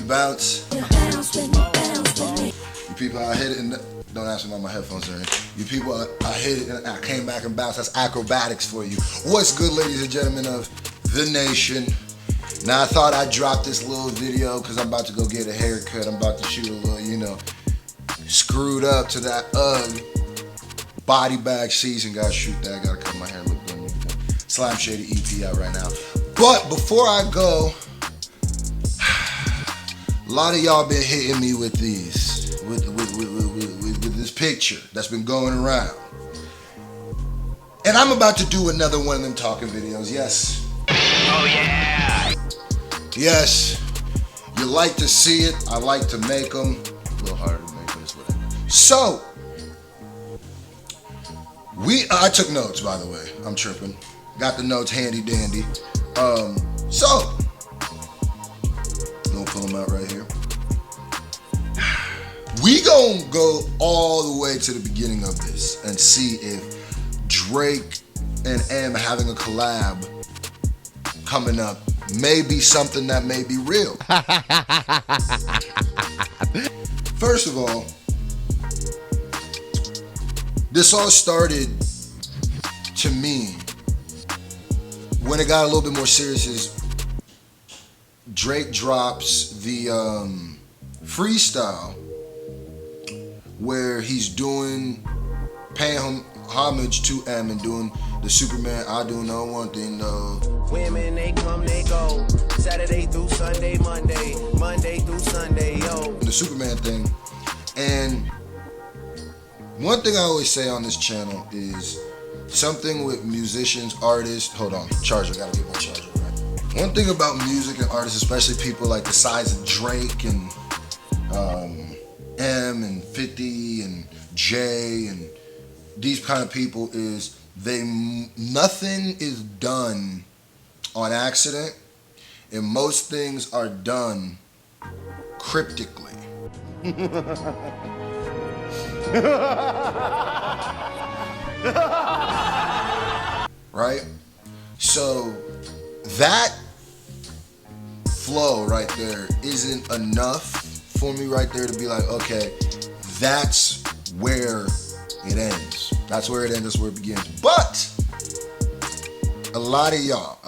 bounce. You people, I hit it and don't ask me about my headphones or anything. You people, I hit it and I came back and bounced. That's acrobatics for you. What's good, ladies and gentlemen of the nation? Now I thought I'd drop this little video because I'm about to go get a haircut. I'm about to shoot a little, screwed up to that body bag season. Gotta shoot that. Gotta cut my hair look good. Slime Shady EP out right now. But before I go, a lot of y'all been hitting me with these, with this picture that's been going around. And I'm about to do another one of them talking videos, yes. Oh yeah! Yes, you like to see it, I like to make them. A little harder to make, but it's whatever. So, I took notes, by the way, I'm tripping. Got the notes handy dandy. So, I'm gonna pull them out right here. We gonna go all the way to the beginning of this and see if Drake and M having a collab coming up may be something that may be real. First of all, this all started to me when it got a little bit more serious. Is Drake drops the freestyle where he's paying homage to M and doing the Superman, I do know one thing though. Women, they come, they go. Saturday through Sunday, Monday through Sunday, yo. The Superman thing. And one thing I always say on this channel is something with musicians, artists. Hold on, charger, gotta get my charger right. One thing about music and artists, especially people like the size of Drake and M and 50 and Jay and these kind of people, is nothing is done on accident, and most things are done cryptically. Right? So that flow right there isn't enough for me right there to be like, okay, that's where it ends. That's where it ends, that's where it begins. But a lot of y'all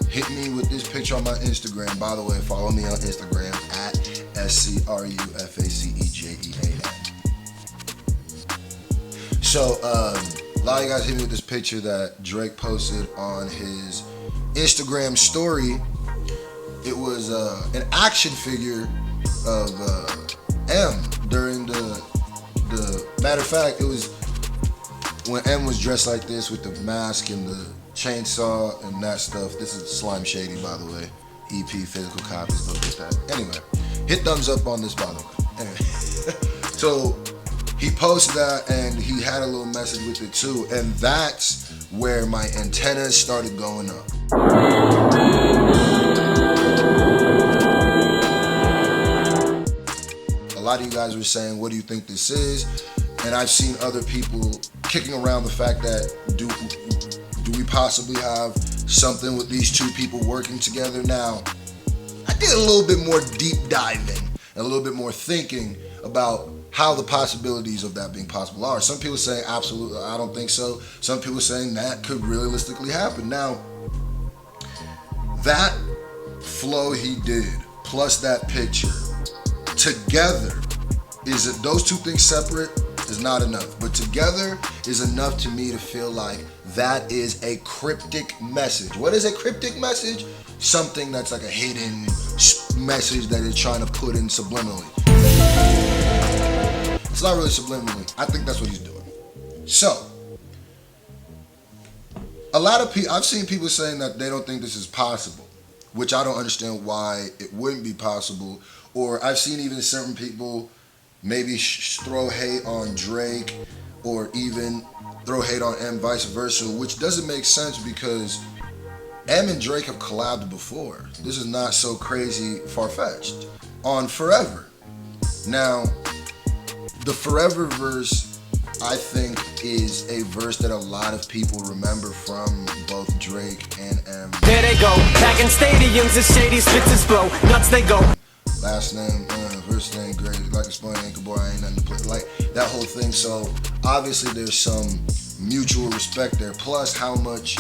hit me with this picture on my Instagram. By the way, follow me on Instagram at SCRUFACEJEAN. So a lot of you guys hit me with this picture that Drake posted on his Instagram story. It was an action figure of M during the matter of fact, it was when M was dressed like this with the mask and the chainsaw and that stuff. This is Slime Shady, by the way. EP, physical copies, look at that. Anyway, hit thumbs up on this, by the way. Anyway, so he posted that and he had a little message with it too, and that's where my antennas started going up. A lot of you guys were saying, what do you think this is? And I've seen other people kicking around the fact that do we possibly have something with these two people working together? Now, I did a little bit more deep diving, a little bit more thinking about how the possibilities of that being possible are. Some people saying absolutely, I don't think so. Some people saying that could realistically happen. Now, that flow he did, plus that picture, together, those two things separate is not enough, but together is enough to me to feel like that is a cryptic message. What is a cryptic message? Something that's like a hidden message that it's trying to put in subliminally. It's not really subliminally. I think that's what he's doing. So, a lot of people, I've seen people saying that they don't think this is possible, which I don't understand why it wouldn't be possible. Or I've seen even certain people maybe throw hate on Drake or even throw hate on M, vice versa, which doesn't make sense because M and Drake have collabed before. This is not so crazy far-fetched. On Forever. Now, the Forever verse I think is a verse that a lot of people remember from both Drake and M. There they go, back in stadiums, the shady spits his flow, nuts they go. Last name, first name, great. Like explaining, Anchor Boy, I ain't nothing to play. Like that whole thing. So obviously there's some mutual respect there. Plus how much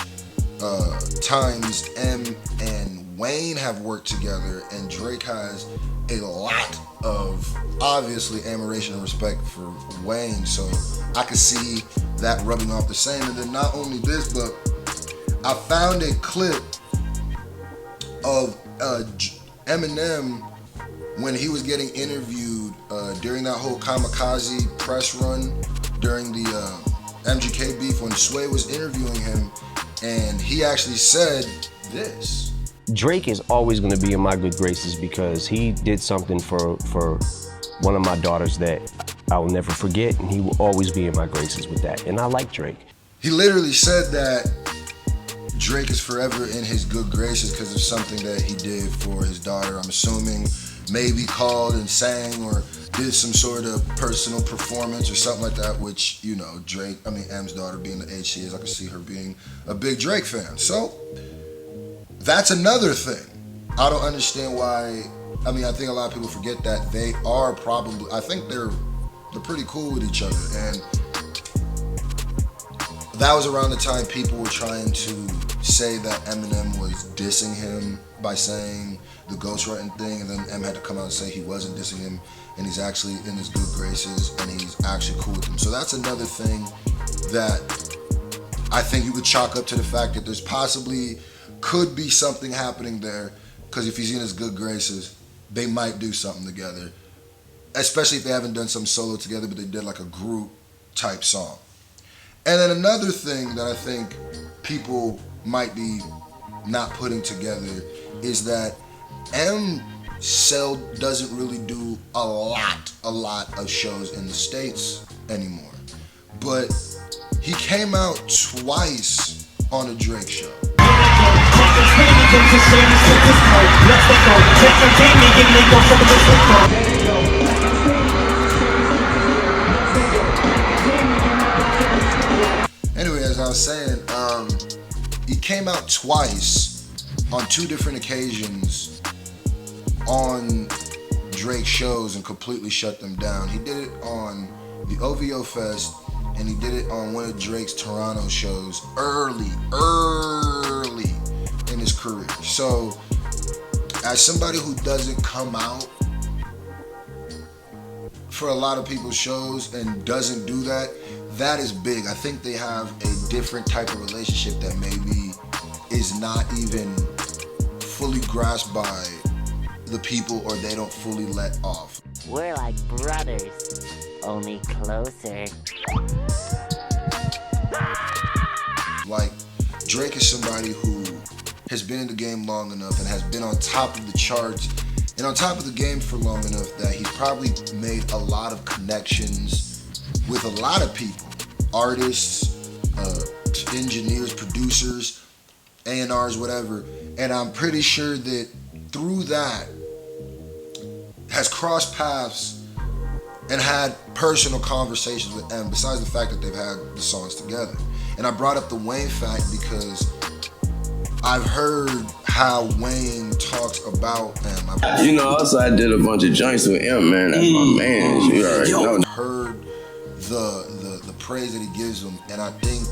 times M and Wayne have worked together, and Drake has a lot of obviously admiration and respect for Wayne. So I could see that rubbing off the same. And then not only this, but I found a clip of Eminem when he was getting interviewed during that whole kamikaze press run during the MGK beef, when Sway was interviewing him, and he actually said this. Drake is always going to be in my good graces because he did something for one of my daughters that I will never forget, and he will always be in my graces with that. And I like Drake. He literally said that Drake is forever in his good graces because of something that he did for his daughter. I'm assuming maybe called and sang or did some sort of personal performance or something like that, which, you know, M's daughter being the age she is, I can see her being a big Drake fan. So that's another thing. I don't understand why. I mean, I think a lot of people forget that they are probably, I think they're pretty cool with each other. And that was around the time people were trying to say that Eminem was dissing him by saying the ghostwriting thing, and then M had to come out and say he wasn't dissing him, and he's actually in his good graces, and he's actually cool with him. So that's another thing that I think you could chalk up to the fact that there's possibly could be something happening there, because if he's in his good graces, they might do something together, especially if they haven't done some solo together, but they did like a group type song. And then another thing that I think people might be not putting together is that M doesn't really do a lot of shows in the States anymore. But he came out twice on a Drake show. Anyway, as I was saying, he came out twice on two different occasions on Drake shows and completely shut them down. He did it on the OVO Fest, and he did it on one of Drake's Toronto shows early in his career. So as somebody who doesn't come out for a lot of people's shows and doesn't do that, that is big. I think they have a different type of relationship that maybe is not even fully grasped by the people, or they don't fully let off. We're like brothers, only closer. Like, Drake is somebody who has been in the game long enough and has been on top of the charts and on top of the game for long enough that he's probably made a lot of connections with a lot of people, artists, engineers, producers, A&Rs, whatever. And I'm pretty sure that through that has crossed paths and had personal conversations with M, besides the fact that they've had the songs together. And I brought up the Wayne fact because I've heard how Wayne talks about M. You know, also I did a bunch of joints with M, man. That's my man. You already know. I've heard the praise that he gives him, and I think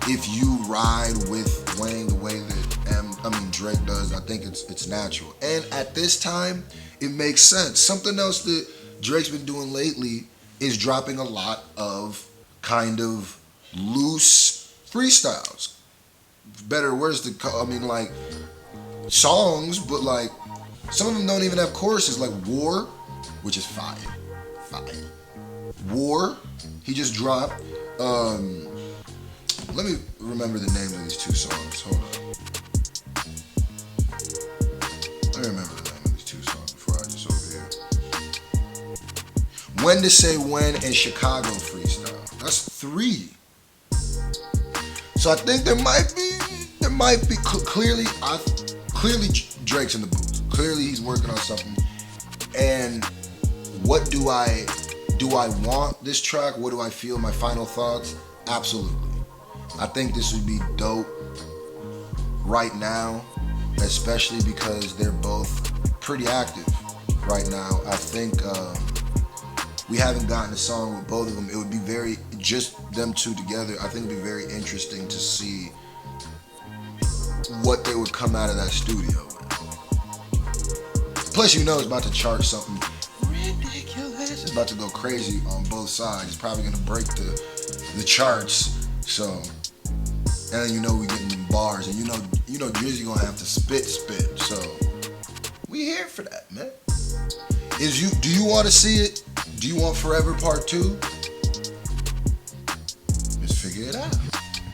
if you ride with Wayne the way that Drake does, I think it's natural. And at this time, it makes sense. Something else that Drake's been doing lately is dropping a lot of kind of loose freestyles. Better words to call, like songs, but like some of them don't even have choruses, like War, which is fire. War, he just dropped. Let me remember the names of these two songs. Hold on. Let me remember the name of these two songs before I just over here. When to Say When and Chicago Freestyle. That's 3. So I think there might be clearly Drake's in the booth. Clearly he's working on something. And what do I Do I want this track? What do I feel? My final thoughts? Absolutely. I think this would be dope right now, especially because they're both pretty active right now. I think we haven't gotten a song with both of them. It would be just them two together. I think it'd be very interesting to see what they would come out of that studio with. Plus, it's about to chart something ridiculous. It's about to go crazy on both sides. It's probably gonna break the charts. So, and then we getting them bars, and Drizzy gonna have to spit. So, we here for that, man. Do you want to see it? Do you want Forever Part 2?